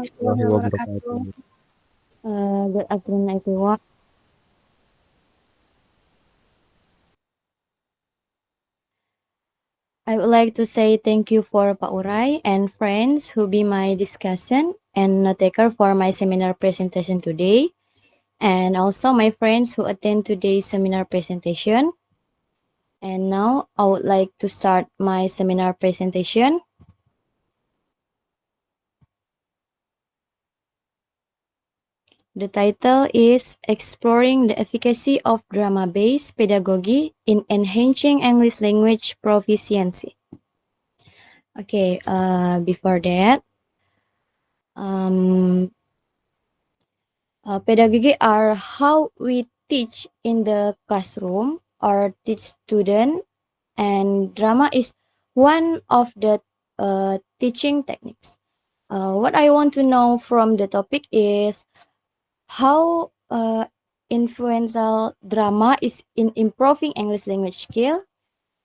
warahmatullahi wabarakatuh. Good afternoon, everyone. I would like to say thank you for Pak Urai and friends who be my discussion and note taker for my seminar presentation today, and also my friends who attend today's seminar presentation. And now I would like to start my seminar presentation. The title is Exploring the Efficacy of Drama-Based Pedagogy in Enhancing English Language Proficiency. Okay, before that, pedagogy are how we teach in the classroom or teach student, and drama is one of the teaching techniques. What I want to know from the topic is how influential drama is in improving English language skill,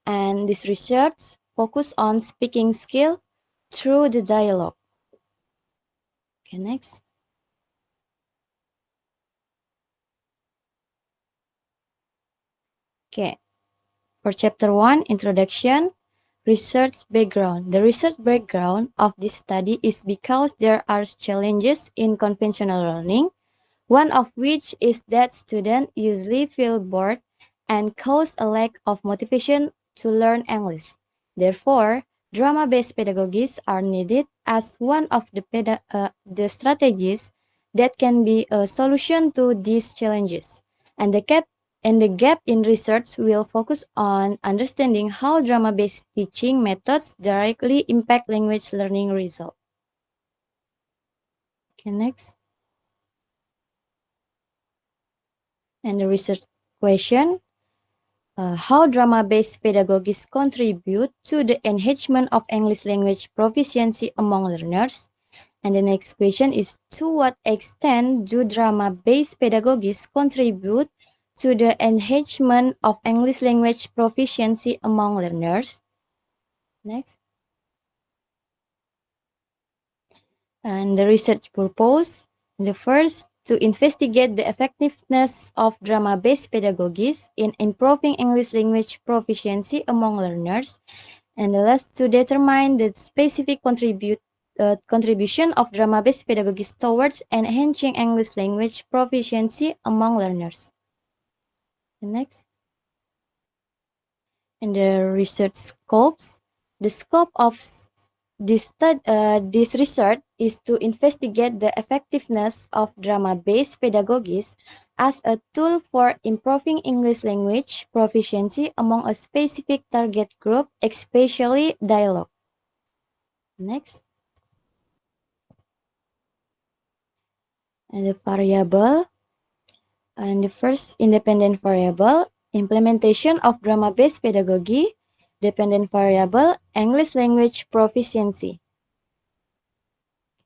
and this research focus on speaking skill through the dialogue. Okay, next. Okay, for chapter 1, introduction, research background. The research background of this study is because there are challenges in conventional learning, one of which is that students usually feel bored and cause a lack of motivation to learn English. Therefore, drama-based pedagogies are needed as one of the strategies that can be a solution to these challenges. And the gap in research will focus on understanding how drama-based teaching methods directly impact language learning results. Okay, next. And the research question, how drama-based pedagogies contribute to the enhancement of English language proficiency among learners. And the next question is, to what extent do drama-based pedagogies contribute to the enhancement of English language proficiency among learners? Next. And the research purpose, the first, to investigate the effectiveness of drama-based pedagogies in improving English language proficiency among learners, and the last, to determine the specific contribution of drama-based pedagogies towards enhancing English language proficiency among learners. The next. And the research scopes, the scope of this research is to investigate the effectiveness of drama-based pedagogies as a tool for improving English language proficiency among a specific target group, especially dialogue. Next. And the variable, and the first independent variable, implementation of drama-based pedagogy, dependent variable, English language proficiency.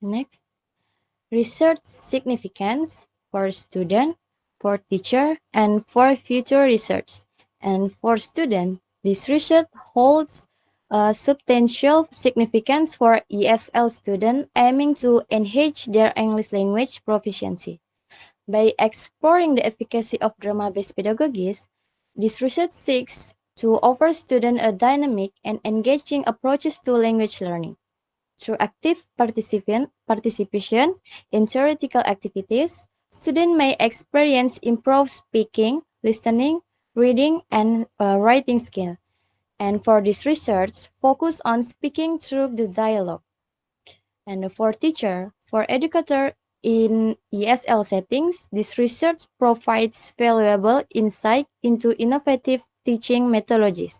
Next. Research significance for student, for teacher, and for future research. And for student, this research holds substantial significance for ESL students aiming to enhance their English language proficiency. By exploring the efficacy of drama-based pedagogies, this research seeks to offer students a dynamic and engaging approaches to language learning. Through active participation in theoretical activities, students may experience improved speaking, listening, reading, and writing skills. And for this research, focus on speaking through the dialogue. And for teacher, for educator in ESL settings, this research provides valuable insight into innovative teaching methodologies.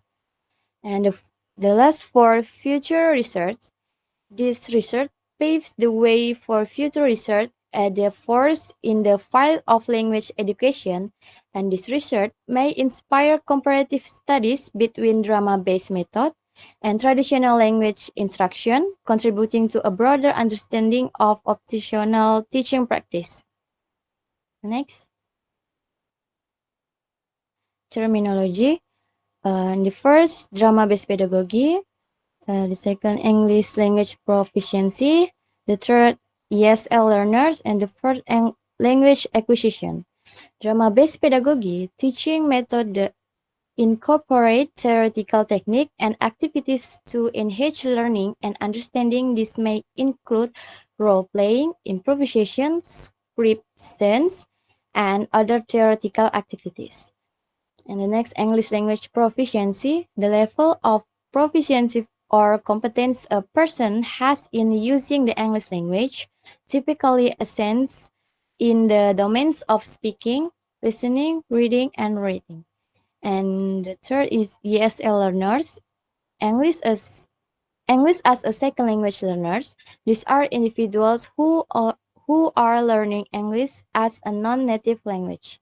And the last, for future research, this research paves the way for future research at the force in the field of language education, and this research may inspire comparative studies between drama-based method and traditional language instruction, contributing to a broader understanding of optional teaching practice. Next. Terminology. The first, drama-based pedagogy. The second, English language proficiency. The third, ESL learners, and the fourth language acquisition. Drama-based pedagogy teaching method that incorporate theoretical technique and activities to enhance learning and understanding. This may include role-playing, improvisation, script sense, and other theoretical activities. And the next, English language proficiency, the level of proficiency or competence a person has in using the English language, typically ascends in the domains of speaking, listening, reading, and writing. And the third is ESL learners, English as English as a second language learners. These are individuals who are learning English as a non-native language.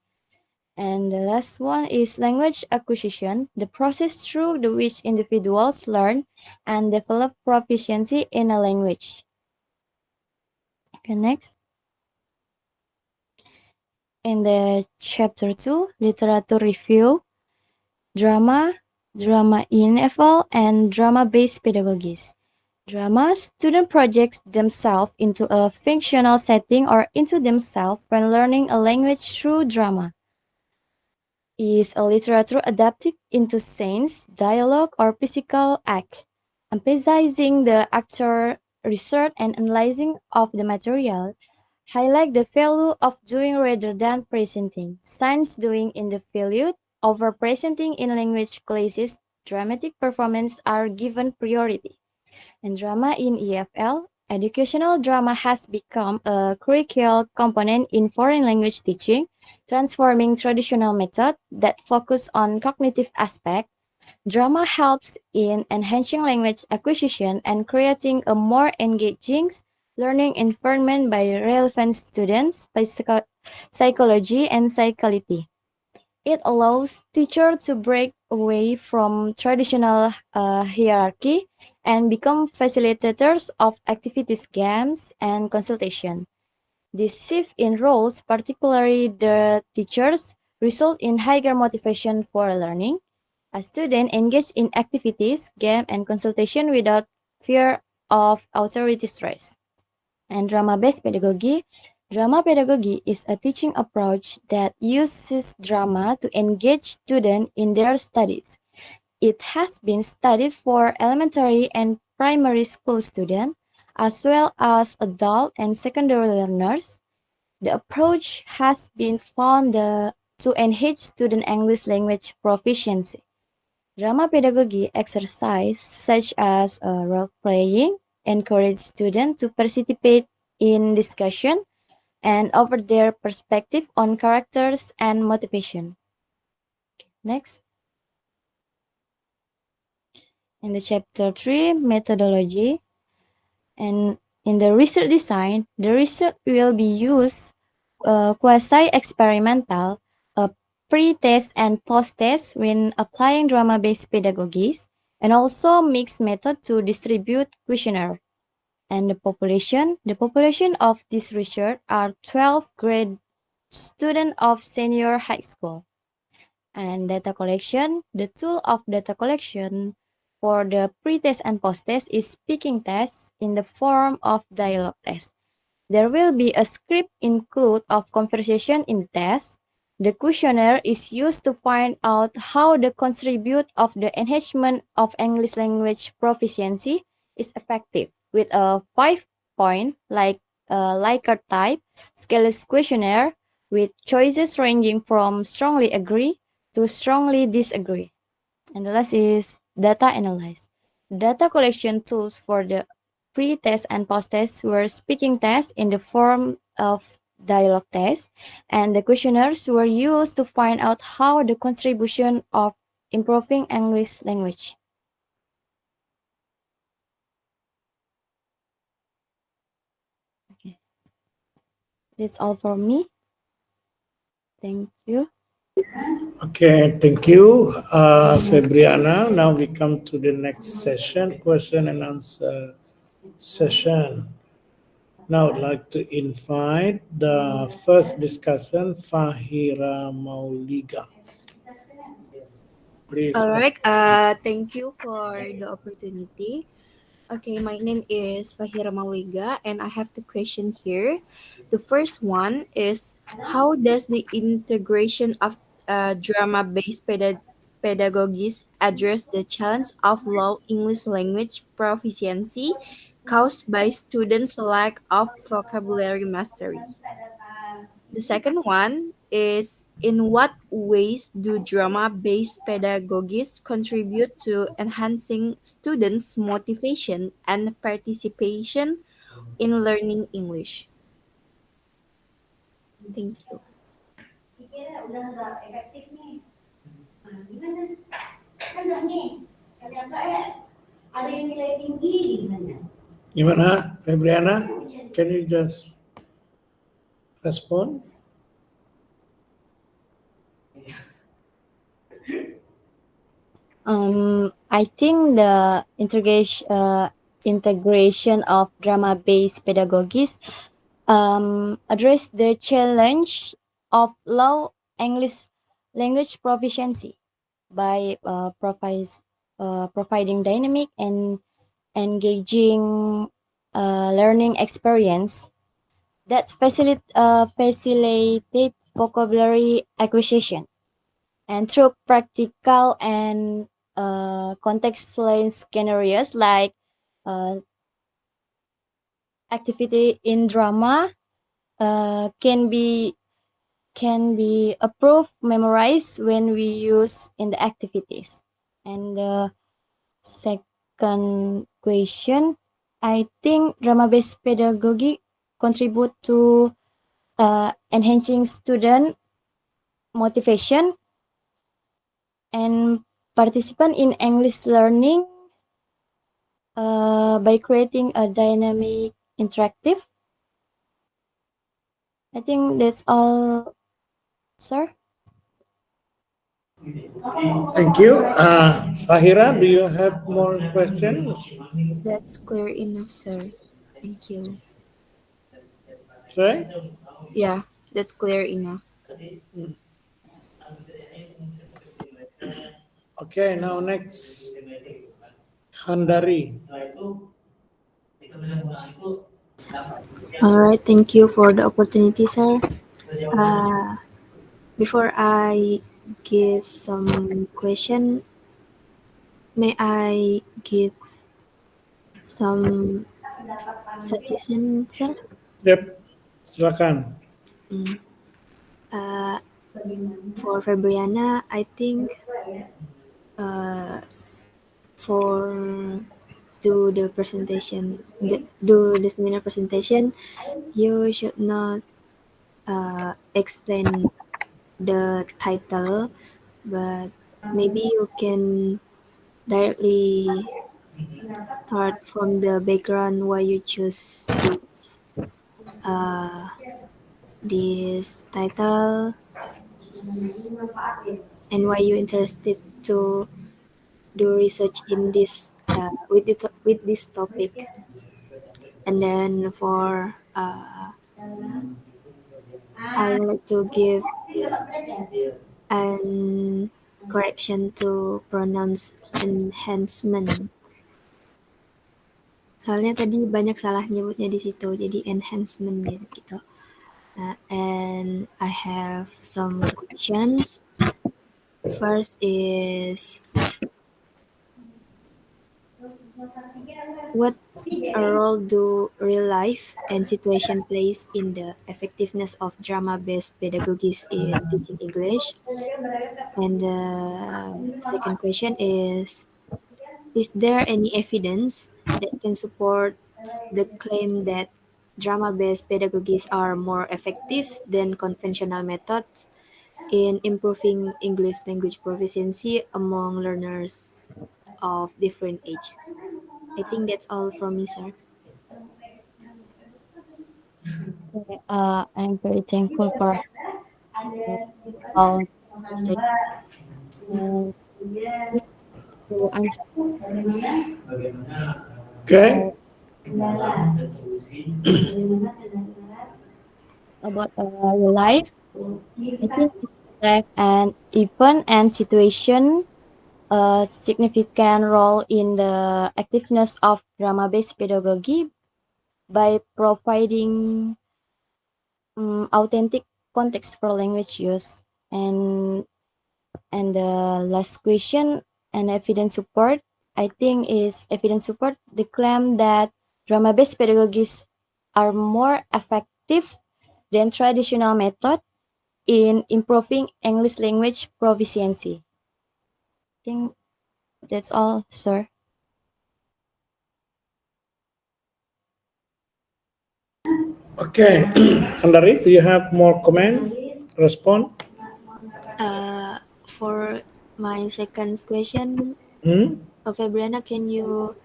And the last one is language acquisition, the process through which individuals learn and develop proficiency in a language. Okay, next. In the chapter 2, literature review, drama, drama in FL, and drama-based pedagogies. Drama, student projects themselves into a fictional setting or into themselves when learning a language through drama. Is a literature adapted into scenes, dialogue, or physical act, emphasizing the actor research and analyzing of the material, highlight the value of doing rather than presenting. Science doing in the field over presenting in language classes, dramatic performance are given priority. And drama in EFL, educational drama has become a curricular component in foreign language teaching, transforming traditional methods that focus on cognitive aspects. Drama helps in enhancing language acquisition and creating a more engaging learning environment by relevant students by psychology and psychology. It allows teachers to break away from traditional hierarchy and become facilitators of activities, games, and consultation. This shift in roles, particularly the teachers, result in higher motivation for learning. A student engaged in activities, game, and consultation without fear of authority stress. And drama-based pedagogy. Drama pedagogy is a teaching approach that uses drama to engage students in their studies. It has been studied for elementary and primary school students, as well as adult and secondary learners. The approach has been found to enhance student English language proficiency. Drama pedagogy exercise such as role playing encourage students to participate in discussion and offer their perspective on characters and motivation. Next, in the chapter 3, methodology, and in the research design, the research will be used quasi-experimental, pre-test and post-test when applying drama-based pedagogies, and also mixed method to distribute questionnaire. And the population of this research are 12th grade students of senior high school. And data collection, the tool of data collection for the pre-test and post-test is speaking test in the form of dialogue test. There will be a script include of conversation in the test. The questionnaire is used to find out how the contribute of the enhancement of English language proficiency is effective with a 5-point Likert type scale questionnaire with choices ranging from strongly agree to strongly disagree. And the last is data analyze. Data collection tools for the pre-test and post-test were speaking tests in the form of dialogue tests, and the questionnaires were used to find out how the contribution of improving English language. Okay. That's all for me. Thank you. Okay, thank you, Febriana. Now we come to the next session, question and answer session. Now I'd like to invite the first discussion, Fahira Mauliga. Please. All right. Thank you for the opportunity. Okay, my name is Fahira Mauliga, and I have two questions here. The first one is, how does the integration of drama-based pedagogies address the challenge of low English language proficiency caused by students' lack of vocabulary mastery? The second one is, in what ways do drama-based pedagogies contribute to enhancing students' motivation and participation in learning English? Thank you. Gimana, Febriana? Can you just respond? I think the integration of drama-based pedagogies address the challenge of low English language proficiency by providing dynamic and engaging learning experience that facilitate vocabulary acquisition, and through practical and contextual scenarios like uh, activity in drama can be approved memorized when we use in the activities. And the second question, I think drama based pedagogy contribute to enhancing student motivation and participant in English learning by creating a dynamic, interactive. I think that's all, sir. Thank you. Fahira, do you have more questions? That's clear enough, sir. Thank you. Sorry? Yeah, that's clear enough. Okay, now next, Handari. All right, thank you for the opportunity, sir. Uh, Before I give some question, may I give some suggestion, sir? Yep, silakan. Mm. Uh, for Febriana, I think uh, for do the seminar presentation, you should not explain the title, but maybe you can directly start from the background why you choose uh, this title and why you interested to do research in this with this topic. And then for I would like to give an correction to pronounce enhancement. Soalnya tadi banyak salah nyebutnya di situ, jadi enhancement gitu. And I have some questions. First is, what a role do real life and situation plays in the effectiveness of drama-based pedagogies in teaching English? And the second question is there any evidence that can support the claim that drama-based pedagogies are more effective than conventional methods in improving English language proficiency among learners of different ages? I think that's all from me, sir. Okay, I'm very thankful for all you say. And to answer Okay. about your life, I think it's like an event and situation a significant role in the effectiveness of drama-based pedagogy by providing authentic context for language use. And the last question, and evidence support, I think is evidence support the claim that drama-based pedagogies are more effective than traditional method in improving English language proficiency. I think that's all, sir. Okay, Andari, do you have more comment? Respond? For my second question, Febriana, can you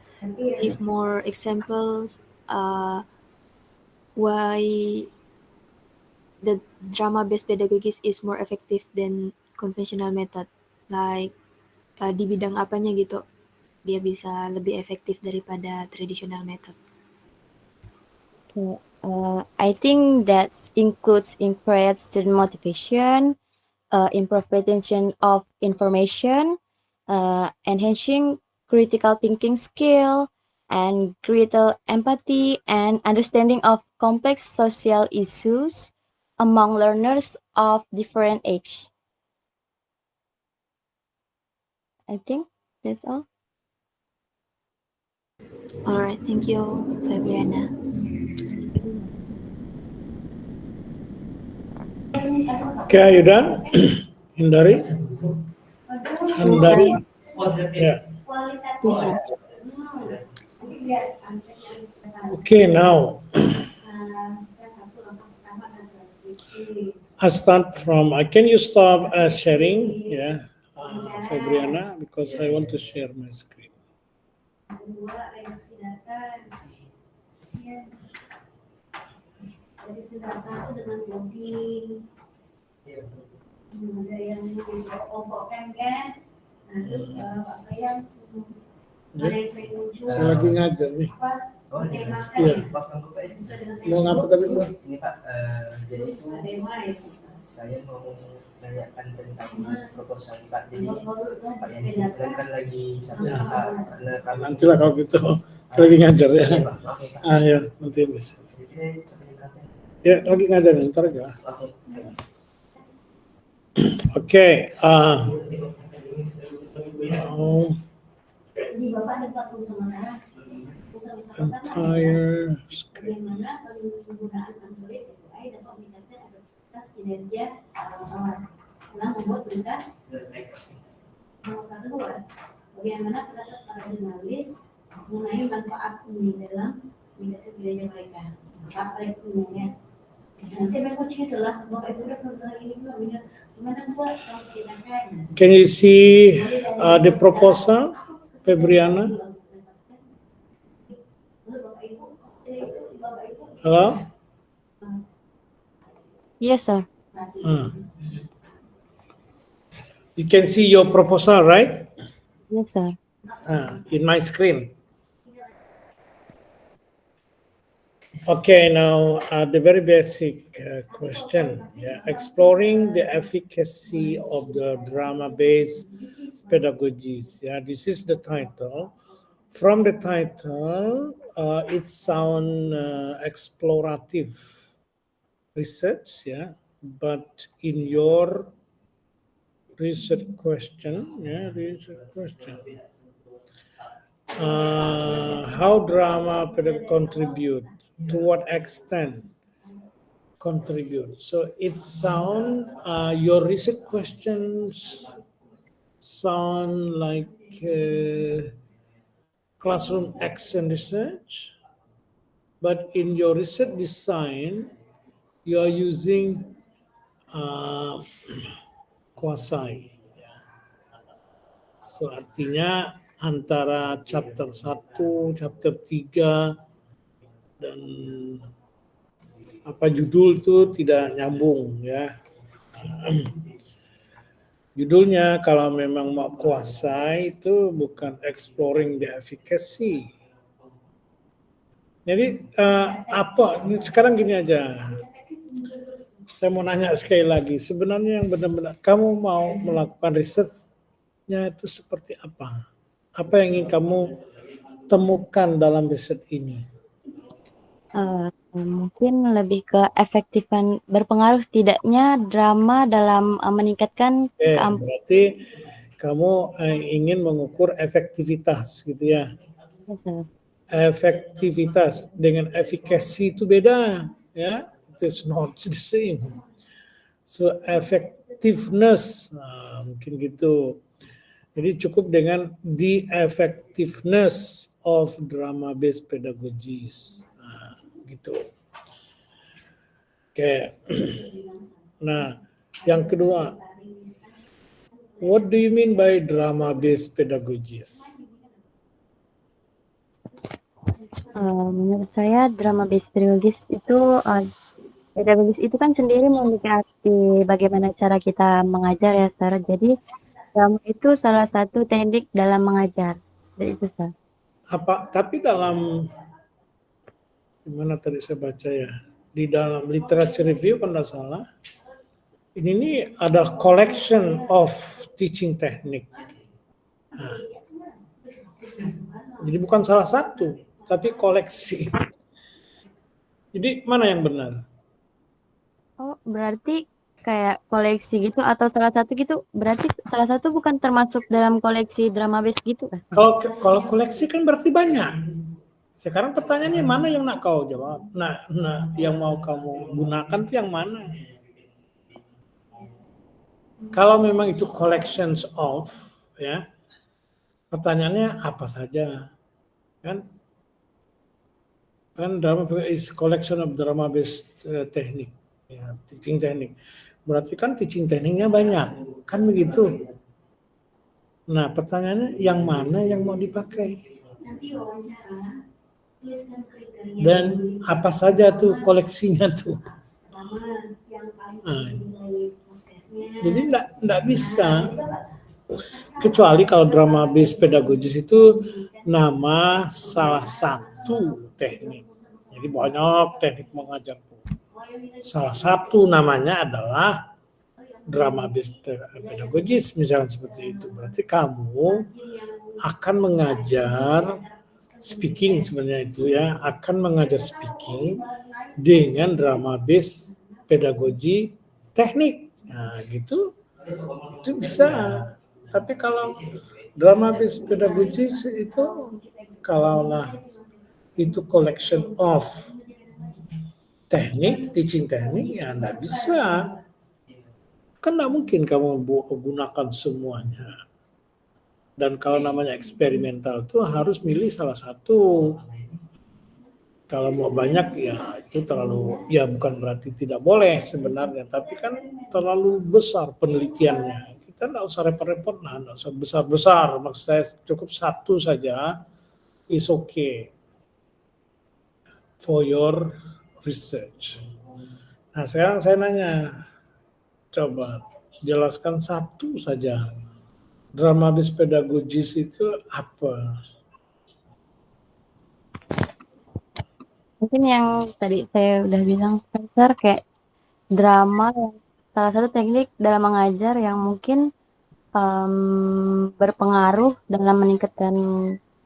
give more examples why the drama-based pedagogies is more effective than conventional method? Like di bidang apanya gitu, dia bisa lebih efektif daripada traditional method? Okay. I think that includes increased student motivation, improve retention of information, enhancing critical thinking skill, and greater empathy and understanding of complex social issues among learners of different age. I think that's all. All right, thank you, Febriana. Okay, are you done? Hindari? Yes, sir. Yeah. Yes, sir. Okay, now I start from. Can you stop sharing? Yeah, Febriana, because I want to share my screen. Saya lagi ngajar nih. Iya. Mau ngapa tapi Bu? Ini Pak, jadi itu saya mau menanyakan tentang proposal Pak. Jadi Pak yang kebetulan kan lagi satu Pak, karena kami Nanti lah kalau gitu. Lagi ngajar ya. Iya, Pak. Oke, Pak. Ya, nanti bisa. Jadi sampai berapa? Ya, lagi ngajar ntar aja. Oke. Oke. Entire screen. Bagaimana pendapat para jurnalis mengenai manfaat ini dalam meningkatkan kinerja mereka? Apa itu? Nanti mereka ceritalah bahwa itu udah ini gimana buat kalau kita kaya. Can you see the proposal, Febriana? Hello? Yes, sir. You can see your proposal, right? Yes, sir. In my screen. Okay, now the very basic question. Yeah, exploring the efficacy of the drama-based pedagogies. Yeah, this is the title. From the title, it sounds explorative research. Yeah, but in your research question, how drama pedagogy contribute? To what extent contribute? So it sound your research questions sound like classroom action research, but in your research design you are using quasi. So artinya antara chapter 1, chapter 3 dan apa judul itu tidak nyambung ya. Judulnya kalau memang mau kuasai itu bukan exploring the efficacy. Jadi apa sekarang gini aja. Saya mau nanya sekali lagi, sebenarnya yang benar-benar kamu mau melakukan riset risetnya itu seperti apa? Apa yang ingin kamu temukan dalam riset ini? Mungkin lebih ke efektifan berpengaruh tidaknya drama dalam meningkatkan Oke, berarti kamu ingin mengukur efektivitas gitu ya. Efektivitas dengan efikasi itu beda ya. It is not the same. So effectiveness, mungkin gitu. Jadi cukup dengan the effectiveness of drama based pedagogies, gitu. Oke. Nah, yang kedua, what do you mean by drama based pedagogies? Menurut saya drama based pedagogis itu kan sendiri memiliki arti bagaimana cara kita mengajar ya, Sarah. Jadi drama itu salah satu teknik dalam mengajar. Jadi itu, Sarah. Tapi dalam gimana tadi saya baca ya, di dalam literature review kalau tidak salah, ini ada collection of teaching technique. Nah, jadi bukan salah satu, tapi koleksi. Jadi mana yang benar? Oh, berarti kayak koleksi gitu atau salah satu gitu, berarti salah satu bukan termasuk dalam koleksi drama based gitu kan? Kalau koleksi kan berarti banyak. Sekarang pertanyaannya mana yang nak kau jawab? Nah, yang mau kamu gunakan tuh yang mana? Kalau memang itu collections of, ya, pertanyaannya apa saja, kan? Kan drama is collection of drama based technique, ya, teaching technique. Berarti kan teaching tekniknya banyak, kan begitu? Nah, pertanyaannya yang mana yang mau dipakai? Nanti wawancara, tuliskan kriteria Dan apa saja tuh koleksinya tuh? pertama yang paling nilai prosesnya. Jadi enggak bisa. Kecuali kalau drama based pedagogis itu nama salah satu teknik. Jadi banyak teknik mengajar. Salah satu namanya adalah drama based pedagogis, misalnya seperti itu. Berarti kamu akan mengajar speaking sebenarnya itu ya, akan mengajar speaking dengan drama based pedagogi teknik. Nah, gitu. Itu bisa. Tapi kalau drama based pedagogi itu kalaulah itu collection of teknik, teaching teknik, ya enggak bisa. Kan enggak mungkin kamu gunakan semuanya. Dan kalau namanya eksperimental itu harus milih salah satu. Kalau mau banyak ya itu terlalu, ya bukan berarti tidak boleh sebenarnya, tapi kan terlalu besar penelitiannya. Kita enggak usah repot-repot, enggak usah besar-besar. Maksud saya cukup satu saja, is okay for your research. Nah sekarang saya nanya, coba jelaskan satu saja. Drama based pedagogis itu apa? Mungkin yang tadi saya udah bilang, Sir, kayak drama yang salah satu teknik dalam mengajar yang mungkin berpengaruh dalam meningkatkan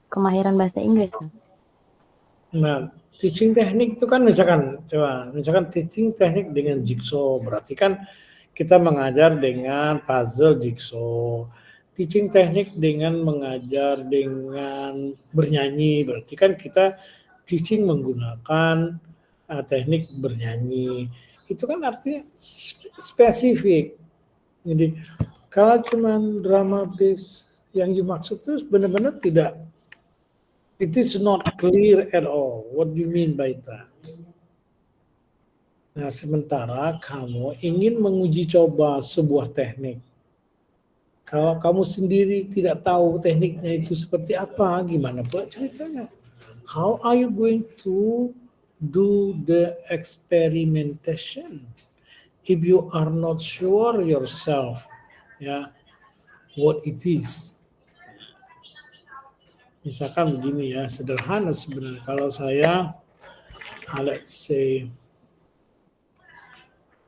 kemahiran bahasa Inggris. Nah, teaching teknik itu kan misalkan teaching teknik dengan jigsaw, berarti kan kita mengajar dengan puzzle jigsaw. Teaching teknik dengan mengajar dengan bernyanyi, berarti kan kita teaching menggunakan teknik bernyanyi. Itu kan artinya spesifik. Jadi kalau cuma drama based yang dimaksud itu benar-benar tidak, it is not clear at all. What do you mean by that? Nah, sementara kamu ingin menguji coba sebuah teknik. Kalau kamu sendiri tidak tahu tekniknya itu seperti apa, gimana pula ceritanya? How are you going to do the experimentation if you are not sure yourself, ya, what it is? Misalkan begini ya, sederhana sebenarnya. Kalau saya, let's say,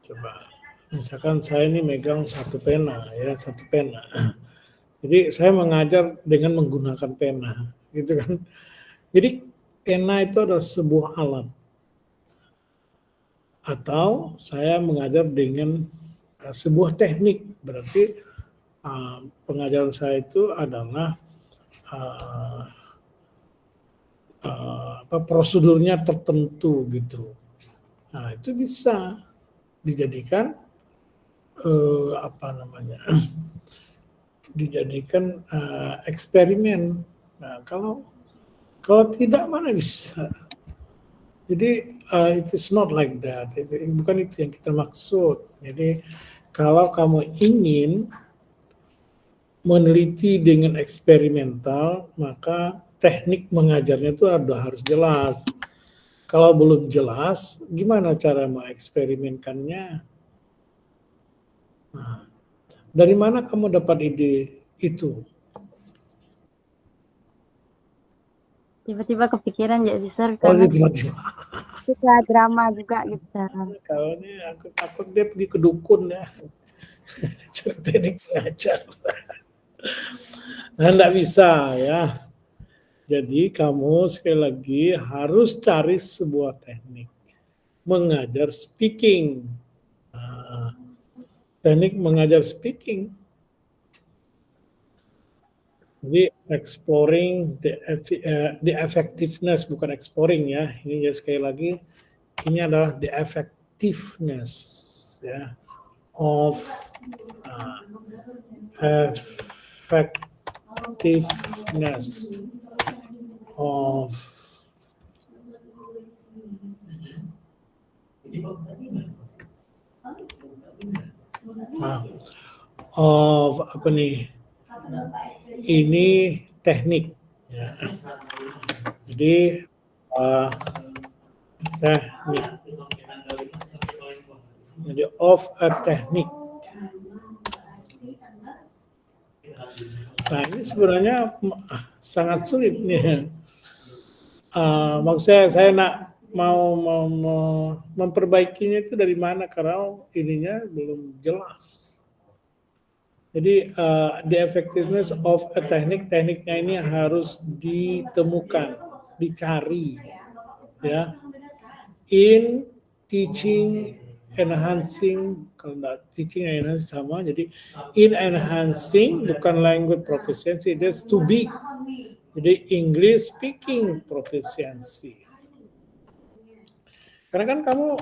coba, misalkan saya ini megang satu pena. Jadi saya mengajar dengan menggunakan pena, gitu kan. Jadi pena itu adalah sebuah alat. Atau saya mengajar dengan sebuah teknik, berarti pengajaran saya itu adalah prosedurnya tertentu gitu. Nah itu bisa dijadikan dijadikan eksperimen. Nah kalau tidak mana bisa. Jadi it is not like that. Bukan itu yang kita maksud. Jadi kalau kamu ingin meneliti dengan eksperimental, maka teknik mengajarnya itu harus jelas. Kalau belum jelas, gimana cara mengeksperimenkannya? Nah, dari mana kamu dapat ide itu? Tiba-tiba kepikiran ya sih, Sir, Oh, karena tiba-tiba. suka drama juga gitu. Kalau ini aku takut dia pergi ke dukun ya. Cari teknik mengajar. Nah, enggak bisa ya. Jadi kamu sekali lagi harus cari sebuah teknik mengajar speaking. Teknik mengajar speaking. Jadi exploring the effectiveness, bukan exploring ya. Ini ya sekali lagi ini adalah the effectiveness ya of effectiveness of apa nih? Ini teknik ya. Jadi teknik. Jadi of a teknik. Nah ini sebenarnya sangat sulit nih. Maksud saya nak mau memperbaikinya itu dari mana karena ininya belum jelas. Jadi the effectiveness of a tekniknya ini harus ditemukan, dicari, ya. In teaching, enhancing, kalau enggak teaching and enhancing sama, jadi in enhancing bukan language proficiency, that's too big. Jadi English speaking proficiency. Karena kan kamu,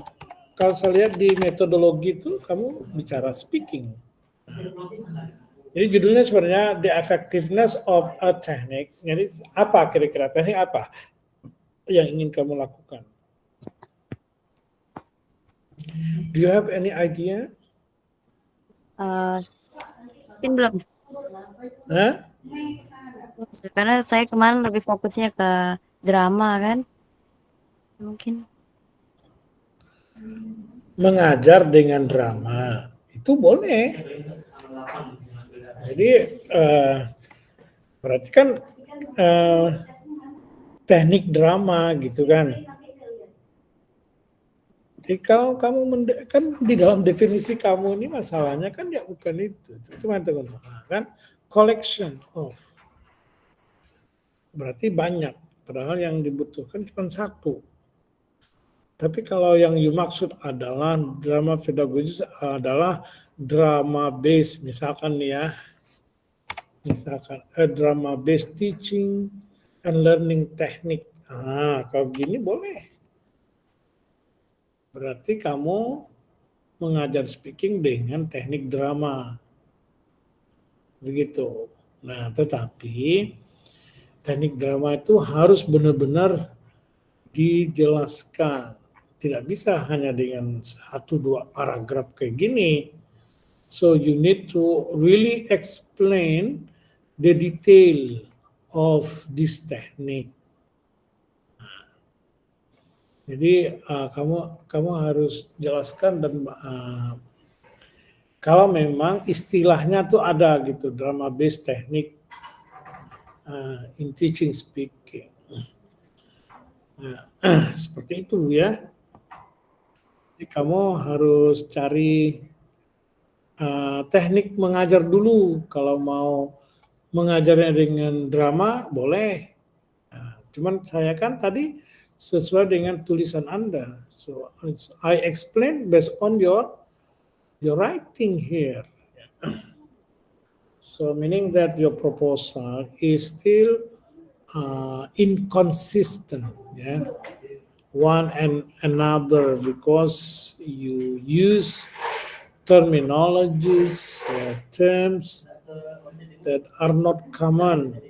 kalau saya lihat di metodologi itu, kamu bicara speaking. Jadi judulnya sebenarnya The Effectiveness of a Technique. Jadi apa kira-kira teknik apa yang ingin kamu lakukan? Do you have any idea? Mungkin belum. Hah? Karena saya kemarin lebih fokusnya ke drama kan. Mungkin. Mengajar dengan drama itu boleh. Jadi berarti kan teknik drama gitu kan. Jadi kalau kamu kan di dalam definisi kamu ini masalahnya kan ya bukan itu. Itu kan collection of. Berarti banyak. Padahal yang dibutuhkan cuma satu. Tapi kalau yang you maksud adalah drama pedagogis adalah drama based, misalkan ya, misalkan drama based teaching and learning technique. Kalau gini boleh. Berarti kamu mengajar speaking dengan teknik drama. Begitu. Nah, tetapi teknik drama itu harus benar-benar dijelaskan. Tidak bisa hanya dengan 1-2 paragraf kayak gini. So you need to really explain the detail of this technique. Jadi kamu harus jelaskan dan kalau memang istilahnya tuh ada gitu, drama based technique in teaching speaking. Nah, seperti itu ya. Jadi kamu harus cari teknik mengajar dulu kalau mau mengajarnya dengan drama boleh. Nah, cuman saya kan tadi sesuai dengan tulisan Anda. So I explain based on your writing here. So meaning that your proposal is still inconsistent, yeah, one and another because you use terminologies, terms that are not common.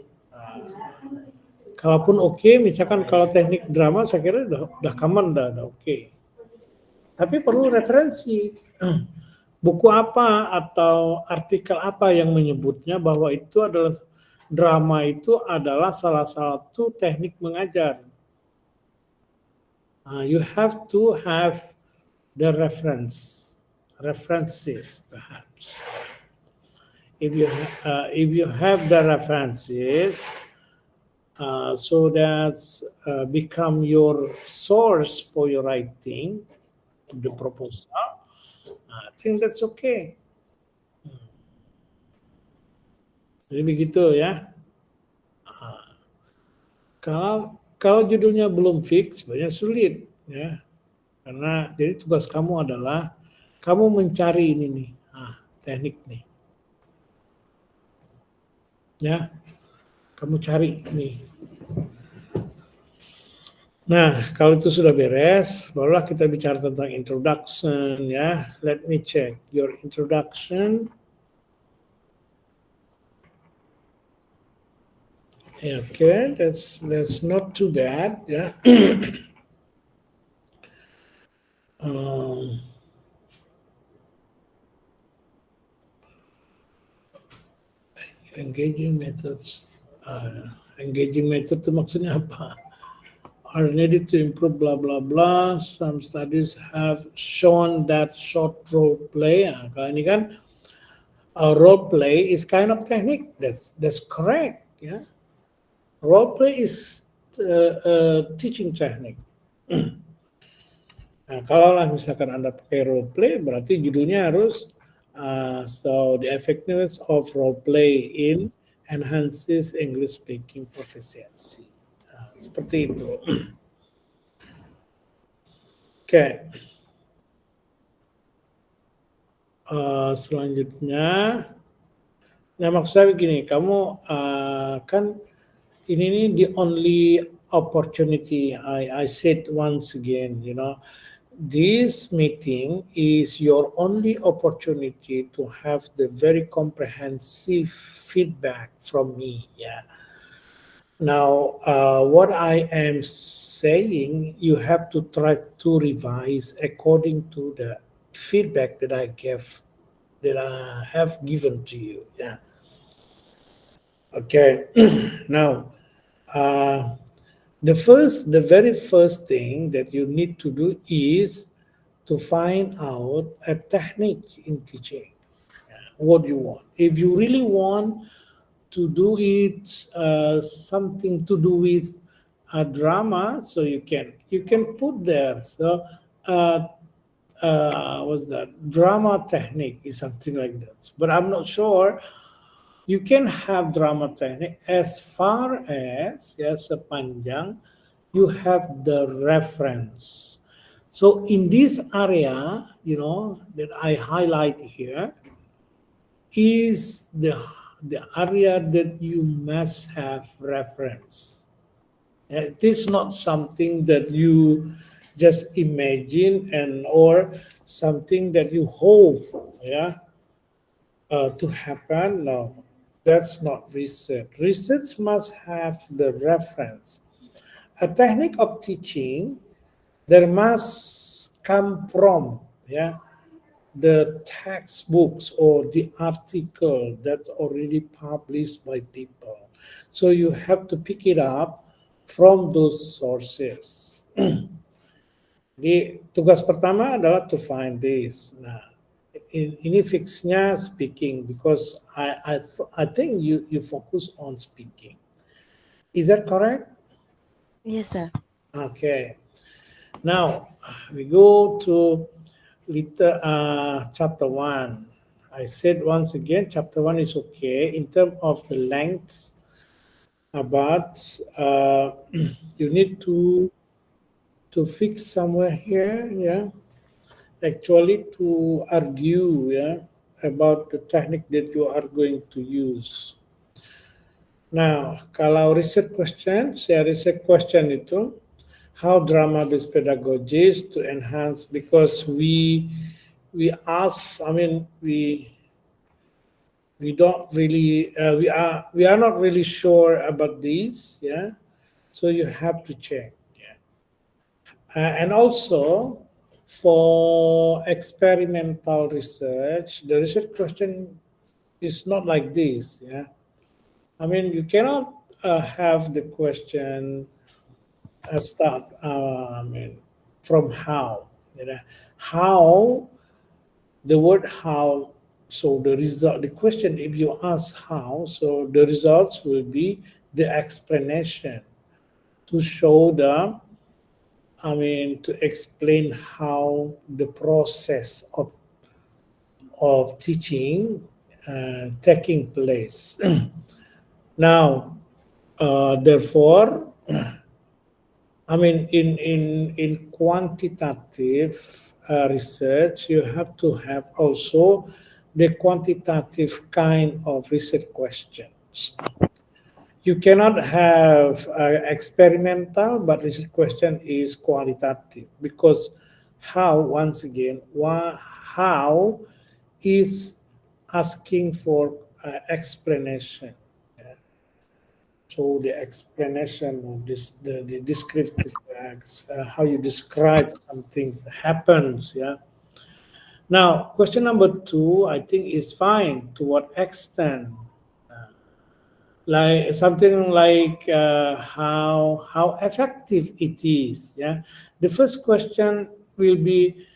Kalaupun oke, misalkan kalau teknik drama saya kira udah common, udah oke. Tapi perlu referensi. Buku apa atau artikel apa yang menyebutnya bahwa itu adalah drama itu adalah salah satu teknik mengajar. You have to have the references perhaps. If you have the references, so that's become your source for your writing, the proposal, I think that's okay. Jadi begitu ya. Kalau judulnya belum fix, banyak sulit ya. Karena jadi tugas kamu adalah kamu mencari ini nih, teknik nih. Ya. Kamu cari ini. Nah, kalau itu sudah beres, barulah kita bicara tentang introduction ya. Let me check your introduction. Okay, that's not too bad, yeah. Engaging methods. Engaging method itu maksudnya apa? Are needed to improve blah blah blah. Some studies have shown that short role play. Kalau ini kan role play is kind of technique. That's correct, yeah. Role play is teaching technique. Nah, kalau lah misalkan Anda pakai role play, berarti judulnya harus so the effectiveness of role play in enhances English speaking proficiency. Nah, seperti itu. Oke. Selanjutnya, nah maksud saya begini, kamu kan ini the only opportunity. I said once again, you know, this meeting is your only opportunity to have the very comprehensive feedback from me. Yeah. Now, what I am saying, you have to try to revise according to the feedback that I have given to you. Yeah. Okay. Now, the very first thing that you need to do is to find out a technique in teaching. What do you want? If you really want to do it something to do with a drama, so you can put there. So what's that? Drama technique is something like that. But I'm not sure. You can have drama technique as far as sepanjang you have the reference. So in this area, you know, that I highlight here is the area that you must have reference. It is not something that you just imagine or something that you hope to happen. No, that's not research. Research must have the reference. A technique of teaching, there must come from the textbooks or the article that's already published by people. So you have to pick it up from those sources. Jadi tugas pertama adalah to find this. Nah, ini fixnya speaking because I think you focus on speaking. Is that correct? Yes, sir. Okay. Now we go to chapter 1. I said once again, chapter 1 is okay. In terms of the length, but you need to fix somewhere here, yeah. Actually, to argue, yeah, about the technique that you are going to use. Nah, kalau research question, saya research question itu, how drama-based pedagogies to enhance, because we ask, I mean, we don't really, we are not really sure about these, yeah. So you have to check, yeah. And also for experimental research, the research question is not like this, yeah. I mean, you cannot have the question start, I mean, from how, you know, how, the word how, so the result, the question, if you ask how, so the results will be the explanation to show the, I mean, to explain how the process of teaching taking place. Now, therefore, I mean, in quantitative research, you have to have also the quantitative kind of research questions. You cannot have experimental, but research question is qualitative, because how, once again, how is asking for explanation. So the explanation of this, the descriptive acts, how you describe something happens, yeah. Now, question number 2, I think is fine. To what extent? Like something like how effective it is, yeah. The first question will be,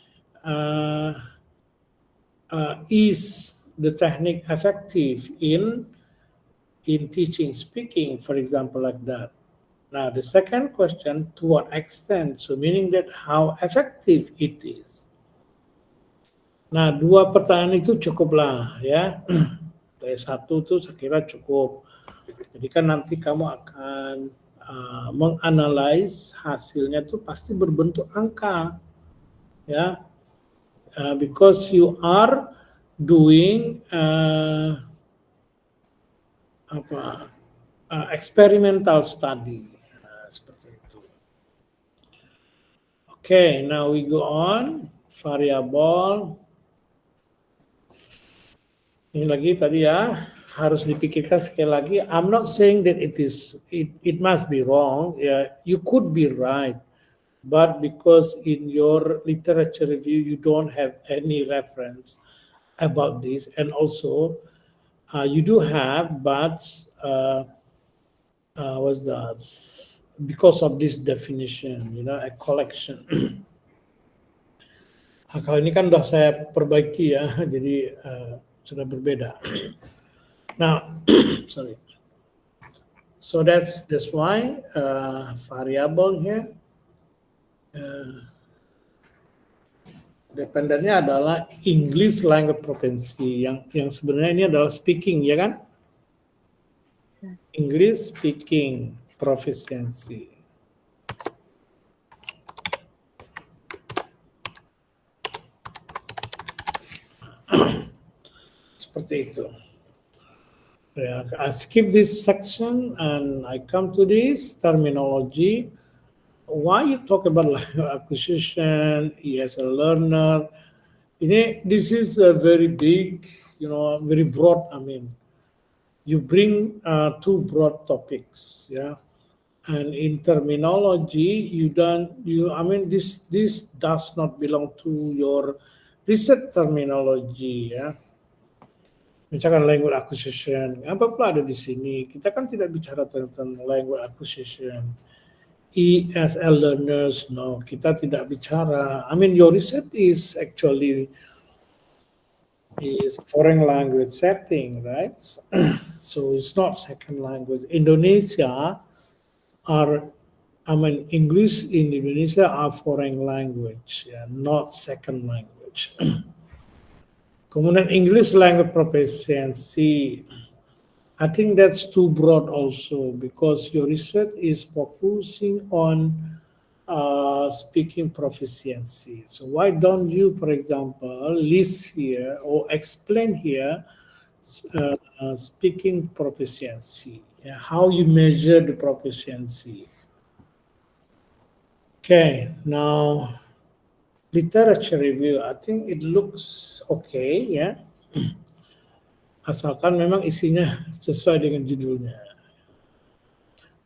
is the technique effective in teaching speaking, for example, like that. Now, the second question, to what extent? So, meaning that how effective it is. Nah, 2 pertanyaan itu cukuplah, ya. T1 itu saya kira cukup. Jadi kan nanti kamu akan menganalisis hasilnya itu pasti berbentuk angka, ya. Because you are doing experimental study, seperti itu. Okay, now we go on. Variable. Ini lagi tadi ya, harus dipikirkan sekali lagi. I'm not saying that it must be wrong. Yeah, you could be right, but because in your literature review you don't have any reference about this, and also you do have, but what's that? Because of this definition, you know, a collection. Kalau ini kan udah saya perbaiki ya, jadi sudah berbeda. Now, sorry. So that's why variable here. Dependennya adalah English language proficiency, yang sebenarnya ini adalah speaking, ya kan? English speaking proficiency. Seperti itu. Yeah, I skip this section and I come to this terminology. Why you talk about language acquisition as a learner? This is a very big, you know, very broad. I mean, you bring 2 broad topics, yeah. And in terminology, this does not belong to your research terminology, ya. Misalkan language acquisition, apa pula ada di sini? Kita kan tidak bicara tentang language acquisition. ESL learners, no, kita tidak bicara. I mean, your research is actually foreign language setting, right? So it's not second language. Indonesia English in Indonesia are foreign language, yeah, not second language. Kemudian English language proficiency. I think that's too broad also because your research is focusing on speaking proficiency. So why don't you, for example, list here or explain here speaking proficiency, how you measure the proficiency. Okay, now literature review. I think it looks okay, ya. Asalkan memang isinya sesuai dengan judulnya.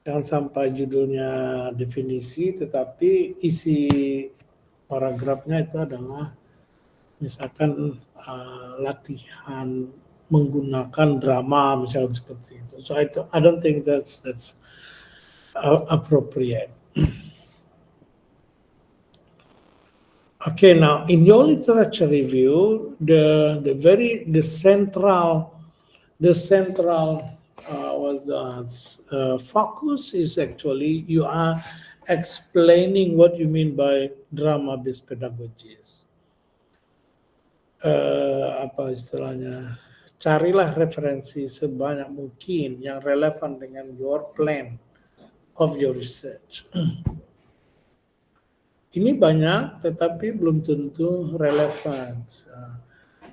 Jangan sampai judulnya definisi, tetapi isi paragrafnya itu adalah misalkan latihan menggunakan drama, misalnya seperti itu. So I don't think that's appropriate. Okay, now in your literature review, the central focus is actually you are explaining what you mean by drama-based pedagogies. Apa istilahnya? Carilah referensi sebanyak mungkin yang relevan dengan your plan of your research. Ini banyak, tetapi belum tentu relevan.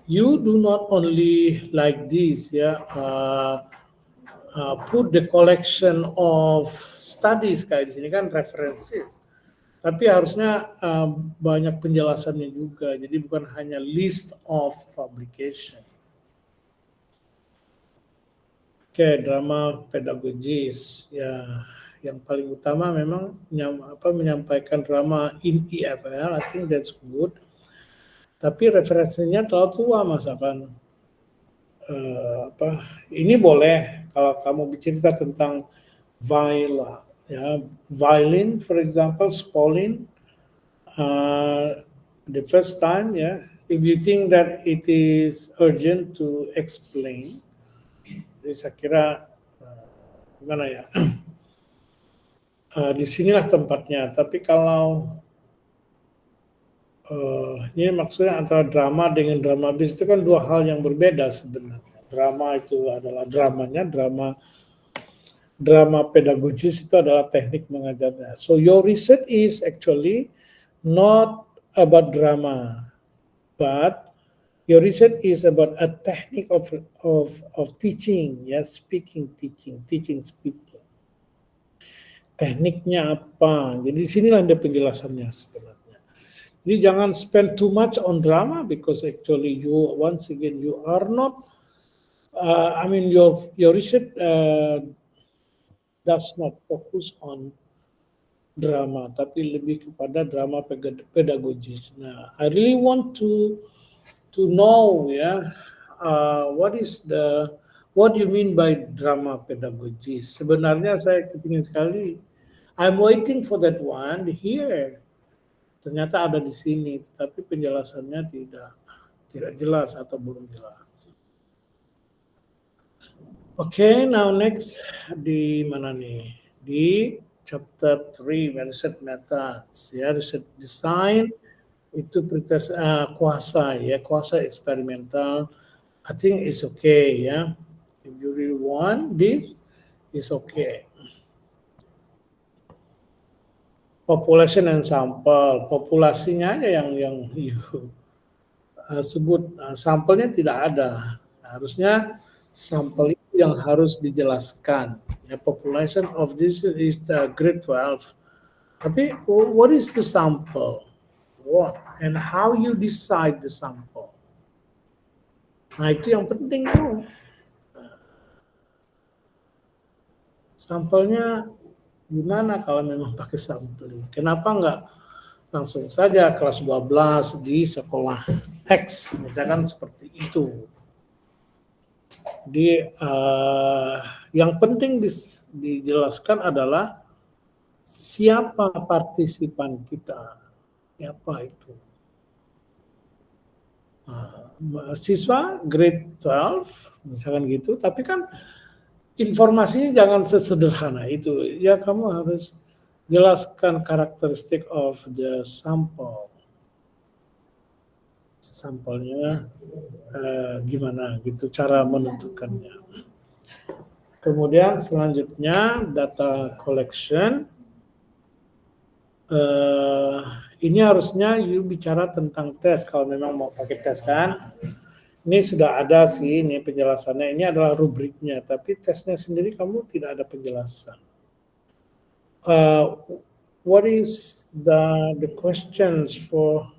You do not only like this, put the collection of studies kayak di sini kan references, tapi harusnya banyak penjelasannya juga. Jadi bukan hanya list of publication. Oke, drama pedagogis ya. Yang paling utama memang menyampaikan drama in EFL, I think that's good. Tapi referensinya terlalu tua, misalkan ini boleh kalau kamu bercerita tentang viola, ya, violin, for example, Spolin, the first time, ya, if you think that it is urgent to explain, jadi saya kira gimana ya? Di sinilah tempatnya. Tapi kalau ini maksudnya antara drama dengan drama bis itu kan dua hal yang berbeda sebenarnya. Drama itu adalah dramanya, drama pedagogis itu adalah teknik mengajarnya. So your research is actually not about drama, but your research is about a technique of teaching, ya, speaking, teaching, speaking. Tekniknya apa? Jadi sinilah ada penjelasannya sebenarnya. Jadi jangan spend too much on drama because actually you once again you are not. Your research does not focus on drama, tapi lebih kepada drama pedagogis. Nah, I really want to know, what do you mean by drama pedagogis? Sebenarnya saya kepingin sekali. I'm waiting for that one here. Ternyata ada di sini, tapi penjelasannya tidak jelas atau belum jelas. Okay, now next di mana nih? Di chapter 3, research methods, ya, research design itu kuasa eksperimental. I think it's okay, ya. If you really want this, it's okay. Population and sample, populasinya aja yang sebut, sampelnya tidak ada. Harusnya sampel itu yang harus dijelaskan. Ya, population of this is the grade 12. Tapi what is the sample? What and how you decide the sample? Nah, itu yang penting tuh. Sampelnya gimana kalau memang pakai sampling? Kenapa enggak langsung saja kelas 12 di sekolah X, misalkan seperti itu. Jadi yang penting dijelaskan adalah siapa partisipan kita, siapa itu. Siswa grade 12, misalkan gitu, tapi kan informasinya jangan sesederhana itu. Ya, kamu harus jelaskan karakteristik of the sample. sampelnya gimana gitu cara menentukannya. Kemudian selanjutnya data collection. Ini harusnya you bicara tentang tes kalau memang mau pakai tes kan. Ini sudah ada sih ini penjelasannya. Ini adalah rubriknya, tapi tesnya sendiri kamu tidak ada penjelasan. What is the questions for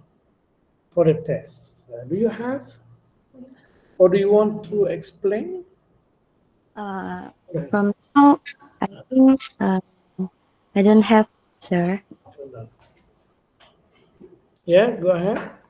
the test? Do you have, or do you want to explain? From now, I think I don't have, sir. Yeah, go ahead.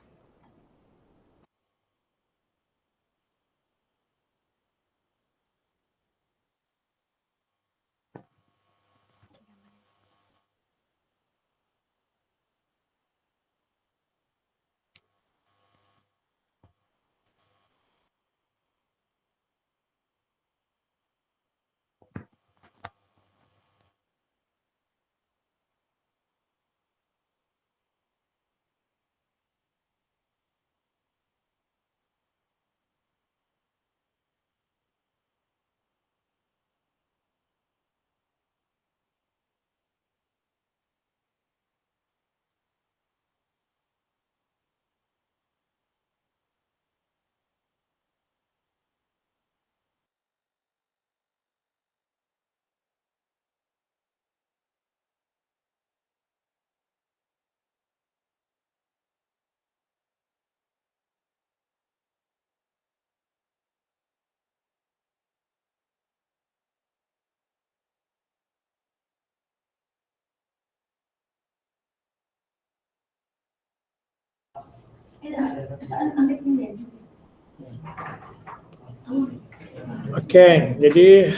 Oke, jadi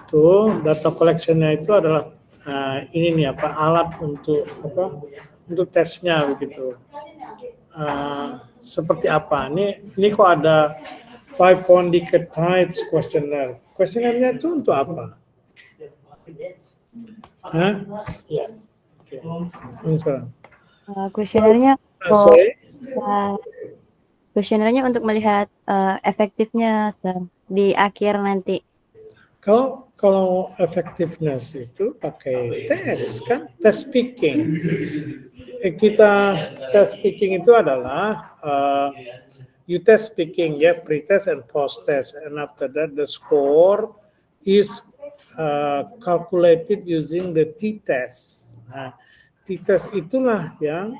tuh data collectionnya itu adalah ini nih apa alat untuk apa untuk tesnya begitu. Seperti apa? Ini kok ada 5 Pondicat types questionnaire. Questionnaire-nya itu untuk apa? Hah? Ya. Oke. Sekarang. Kuesionernya Sorry. kuesionernya untuk melihat efektifnya, sir, di akhir nanti. Kalau effectiveness itu pakai tes kan, test speaking. Kita test speaking itu adalah you test speaking ya, pre-test and post-test, and after that the score is calculated using the t-test. Nah, t-test itulah yang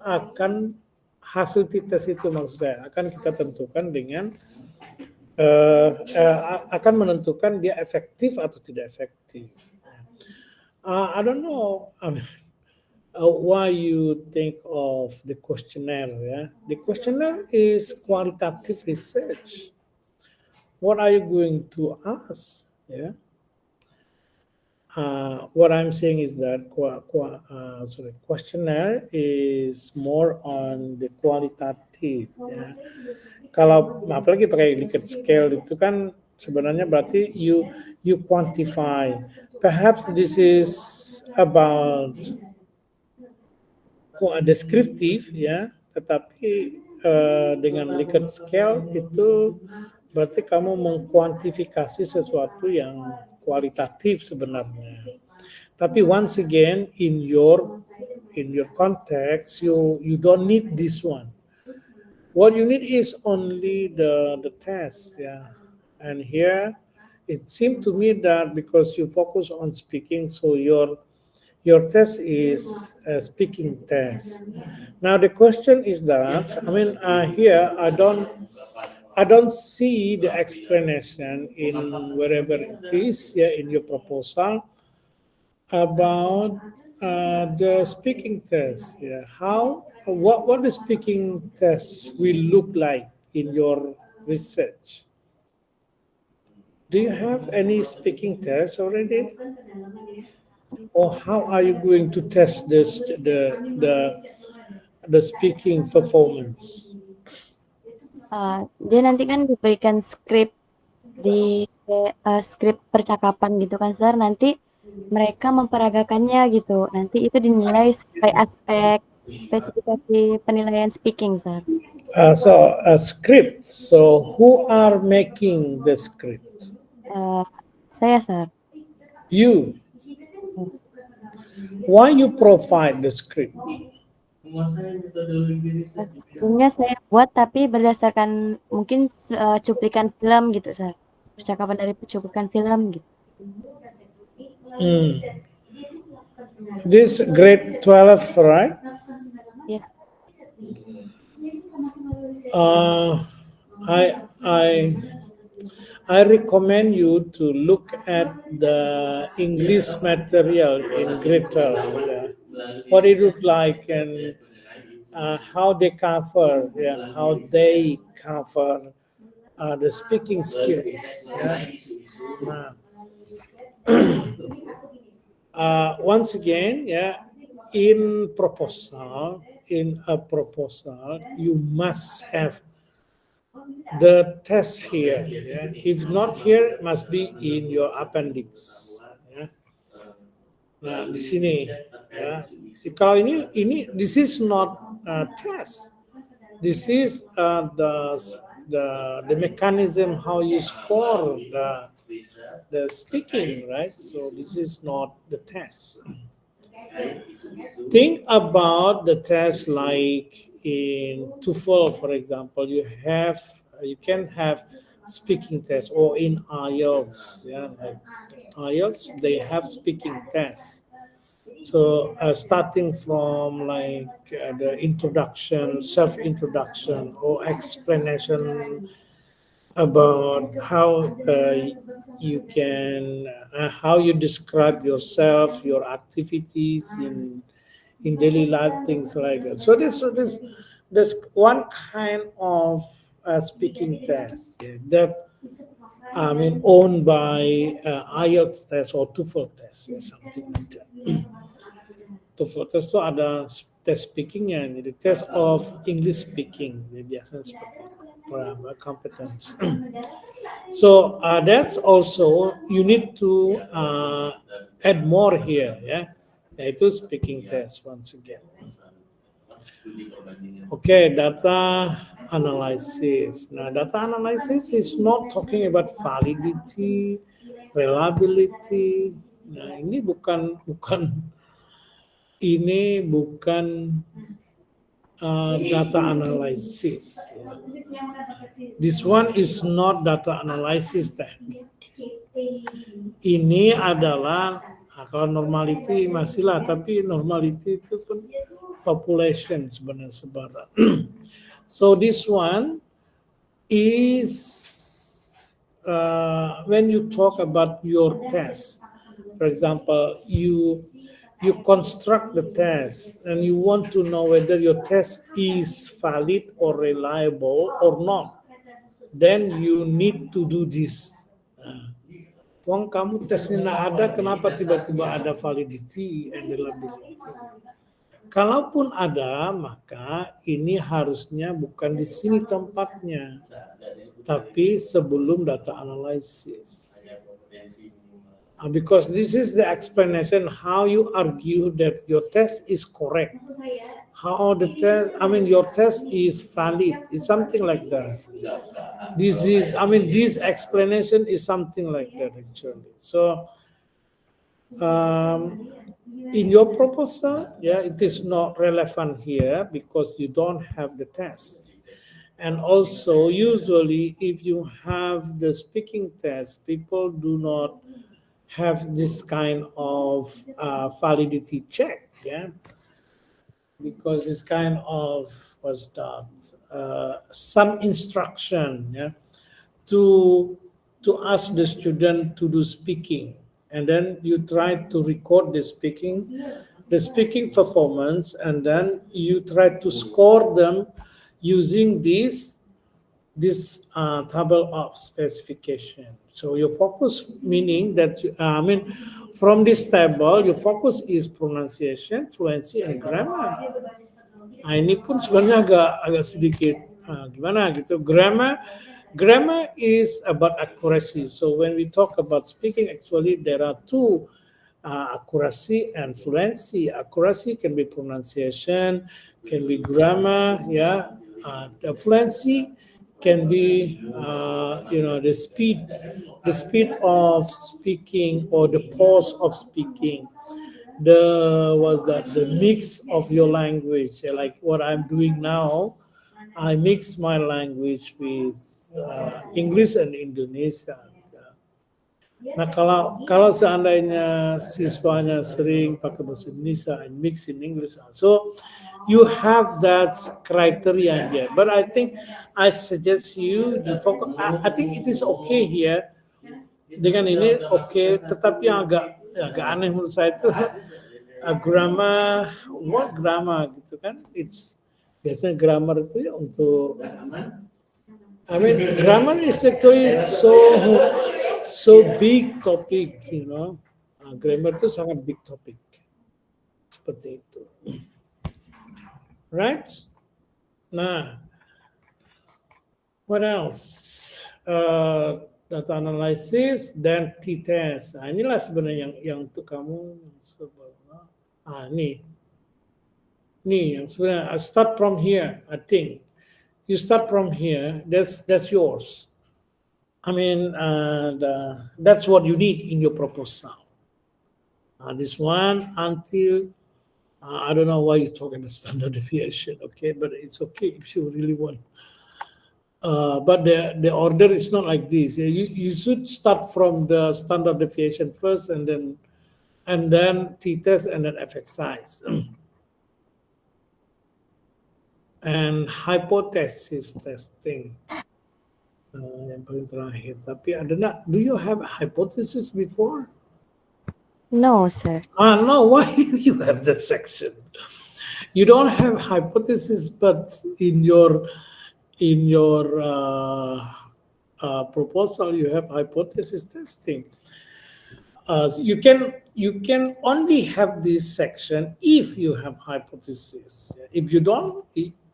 akan hasil t-test itu maksud saya akan kita tentukan dengan akan menentukan dia efektif atau tidak efektif. I don't know why you think of the questionnaire. Yeah, the questionnaire is qualitative research. What are you going to ask? Yeah. What I'm saying is that questionnaire is more on the qualitative. Ya. Kalau apalagi pakai Likert scale itu kan sebenarnya berarti you quantify. Perhaps this is about deskriptif ya, tetapi dengan Likert scale itu berarti kamu mengkuantifikasi sesuatu yang kualitatif sebenarnya. Tapi once again in your context you don't need this one. What you need is only the test, yeah. And here it seemed to me that because you focus on speaking, so your test is a speaking test. Now the question is that here I don't see the explanation in wherever it is in your proposal about the speaking test. Yeah, what the speaking test will look like in your research? Do you have any speaking test already, or how are you going to test the speaking performance? Dia nanti kan diberikan skrip di skrip percakapan gitu kan, sir. Nanti mereka memperagakannya gitu. Nanti itu dinilai sesuai aspek spesifikasi penilaian speaking, sir. So a script. So who are making the script? Saya, sir. You. Why you provide the script? Sebelumnya saya buat tapi berdasarkan mungkin cuplikan film gitu, sir. Percakapan dari cuplikan film gitu. This grade 12, right? Yes. I recommend you to look at the English material in grade 12. Yeah. What it look like and how they cover, how they cover the speaking skills. Yeah. Once again, in a proposal, you must have the test here. Yeah? If not here, it must be in your appendix. Ya. Nah, di sini, ya. Kalau ini, this is not a test. This is the mechanism how you score the speaking, right? So this is not the test. Think about the test like in TOEFL, for example. You can have speaking test, or in IELTS. Like IELTS, they have speaking tests. So starting from like the introduction, self-introduction, or explanation about how you can how you describe yourself, your activities in daily life, things like that. So there's one kind of speaking test that owned by IELTS test or TOEFL test, something like that. TOEFL test itu ada tes speakingnya, jadi test of English speaking, biasanya seperti competence. So that's also you need to add more here, yaitu speaking test once again. Okay, data analysis. Now, data analysis is not talking about validity, reliability. Nah, ini bukan data analysis. This one is not data analysis technique. Ini adalah kalau normality masih lah, tapi normality itu pun population sebenarnya sebaran. So this one is when you talk about your test. For example, you construct the test and you want to know whether your test is valid or reliable or not. Then you need to do this. Wong kamu tesnya nggak ada, kenapa tiba-tiba ada validity and reliability? Kalaupun ada, maka ini harusnya bukan di sini tempatnya, tapi sebelum data analysis. Because this is the explanation how you argue that your test is correct. How the test, your test is valid. It's something like that. This explanation is something like that actually. So, in your proposal, it is not relevant here because you don't have the test. And also, usually, if you have the speaking test, people do not have this kind of validity check, because it's kind of some instruction, to ask the student to do speaking, and then you try to record the speaking performance, and then you try to score them using this table of specification. So your focus meaning that from this table your focus is pronunciation, fluency, and grammar. Ini pun sebenarnya agak sedikit gimana gitu. Grammar is about accuracy. So when we talk about speaking, actually there are two accuracy and fluency. Accuracy can be pronunciation, can be grammar, yeah. The fluency can be, the speed of speaking or the pause of speaking. The mix of your language, like what I'm doing now. I mix my language with English and Indonesia. Nah, kalau seandainya siswanya sering pakai bahasa Indonesia and mix in English, so you have that criteria here. But I think I suggest you to focus. I think it is okay here. Dengan ini okay, tetapi yang agak aneh menurut saya itu grammar, what grammar gitu kan? It's biasanya grammar itu ya untuk, I mean, grammar is actually so big topic, grammar itu sangat big topic. Seperti itu. Right? Nah, what else? Data analysis dan t-test. Nah, inilah sebenarnya yang untuk kamu. Nih yang sebenarnya start from here. I think you start from here. That's yours. I mean, that's what you need in your proposal. This one until I don't know why you're talking about standard deviation, okay? But it's okay if you really want. But the order is not like this. You should start from the standard deviation first, and then t-test, and then effect size. And hypothesis testing. Yang paling terakhir. Tapi ada nak? Do you have hypothesis before? No, sir. No. Why do you have that section? You don't have hypothesis, but in your proposal you have hypothesis testing. You can only have this section if you have hypothesis. If you don't,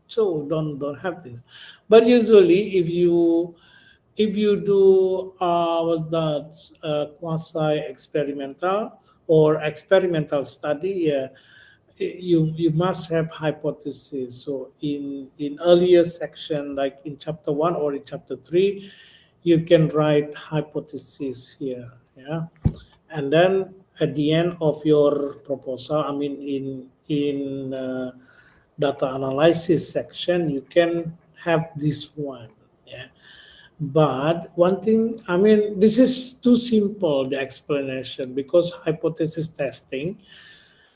so don't have this. But usually, if you do what's that, quasi experimental or experimental study, you must have hypothesis. So in earlier section, like in chapter 1 or in chapter 3, you can write hypothesis here, yeah. And then at the end of your proposal, I mean in data analysis section, you can have this one, yeah. But one thing, I mean, this is too simple, the explanation, because hypothesis testing,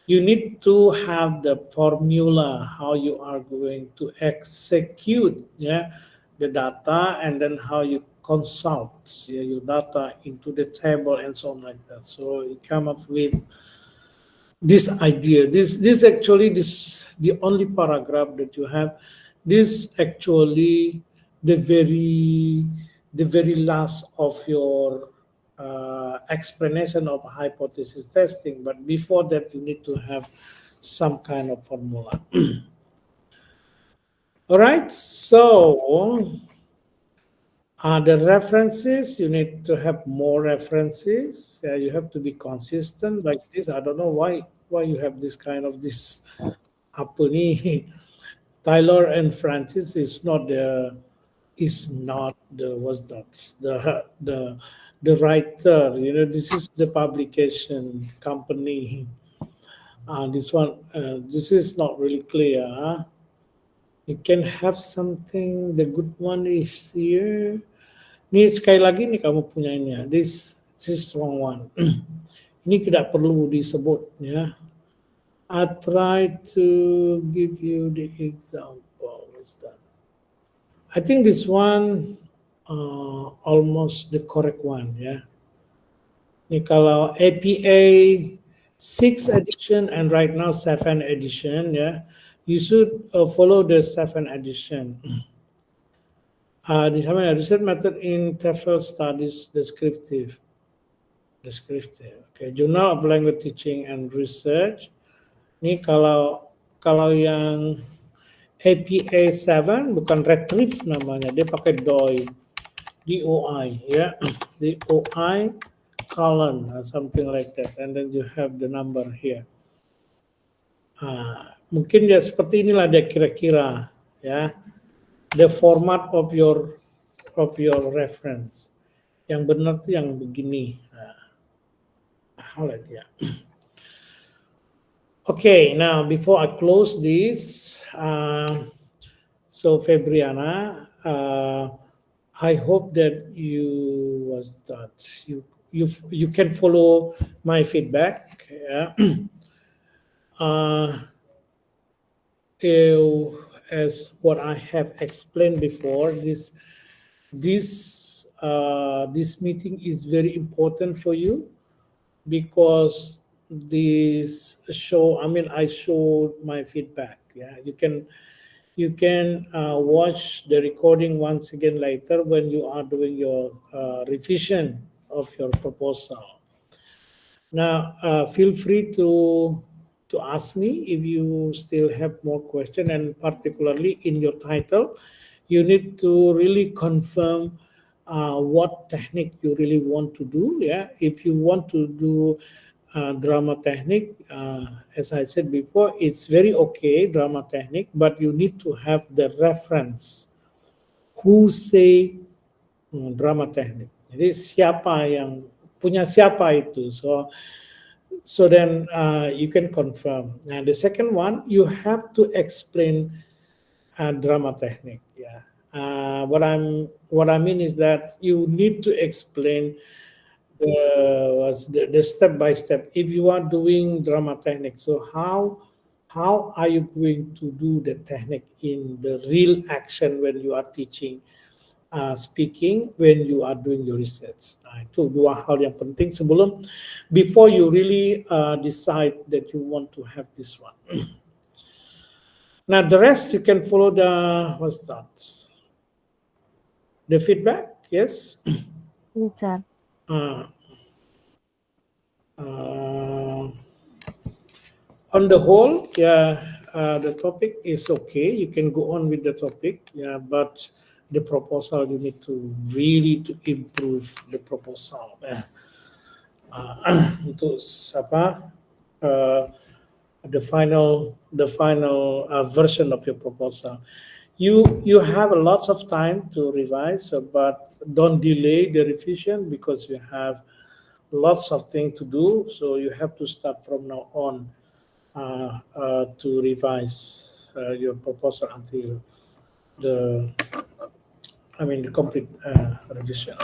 you need to have the formula how you are going to execute, yeah, the data, and then how you consult your data into the table and so on like that. So you come up with this idea. This actually the only paragraph that you have. This actually the very last of your explanation of hypothesis testing. But before that, you need to have some kind of formula. All right. So the references, you need to have more references. You have to be consistent like this. I don't know why you have this kind of this. Apa ni? Tyler and Francis is not the what's that? The writer. This is the publication company. This one, this is not really clear. Huh? You can have something. The good one is here. Ini sekali lagi nih kamu punya ini ya. This is wrong one. Ini tidak perlu disebut ya. I try to give you the example. What's that? I think this one almost the correct one ya. Ini kalau APA 6 edition and right now 7 edition ya. You should follow the 7 edition. The 7 edition method in TEFL studies descriptive. Okay, Journal of Language Teaching and Research. Ini kalau yang APA 7 bukan retrieve namanya, dia pakai DOI ya, DOI colon or something like that, and then you have the number here. Mungkin ya seperti inilah dia kira-kira ya, the format of your reference. Yang benar tuh yang begini. Okay, now before I close this, so Febriana, I hope that you can follow my feedback. Yeah. As what I have explained before, this meeting is very important for you because this show. I mean, I showed my feedback. Yeah, you can watch the recording once again later when you are doing your revision of your proposal. Now, feel free to ask me if you still have more questions, and particularly in your title, you need to really confirm what technique you really want to do. Yeah, if you want to do drama technique, as I said before, it's very okay, drama technique, but you need to have the reference. Who say drama technique? Jadi siapa yang punya siapa itu? So then you can confirm. And the second one, you have to explain drama technique. Yeah. What I mean is that you need to explain the step by step. If you are doing drama technique, so how are you going to do the technique in the real action when you are teaching speaking, when you are doing your research? Itu dua hal yang penting sebelum before you really decide that you want to have this one. Now the rest you can follow the feedback. Yes. Yes, sir. On the whole, yeah, the topic is okay. You can go on with the topic, yeah, but the proposal, you need to really to improve the proposal. Untuk the final version of your proposal. You have a lot of time to revise, but don't delay the revision because you have lots of things to do. So you have to start from now on to revise your proposal until the complete revision.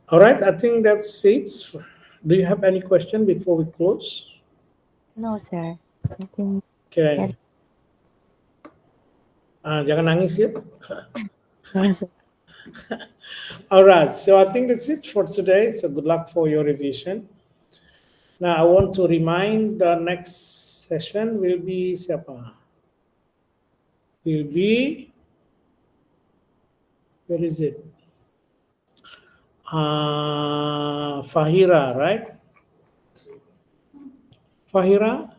All right, I think that's it. Do you have any question before we close? No, sir. I think Okay. Jangan nangis ya. no, sir. All right, so I think that's it for today. So good luck for your revision. Now I want to remind the next session will be siapa? Will be, where is it? Fahira, right? Fahira?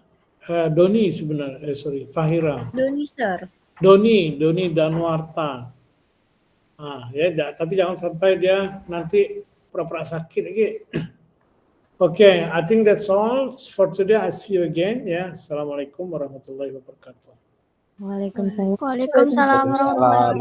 Doni sebenarnya, sorry, Fahira. Doni, sir. Doni Danuarta. Ya, tapi jangan sampai dia nanti pura-pura sakit lagi. Okay, I think that's all for today. I see you again. Ya, Assalamualaikum warahmatullahi wabarakatuh. Waalaikumsalam. Waalaikumsalam warahmatullahi wabarakatuh.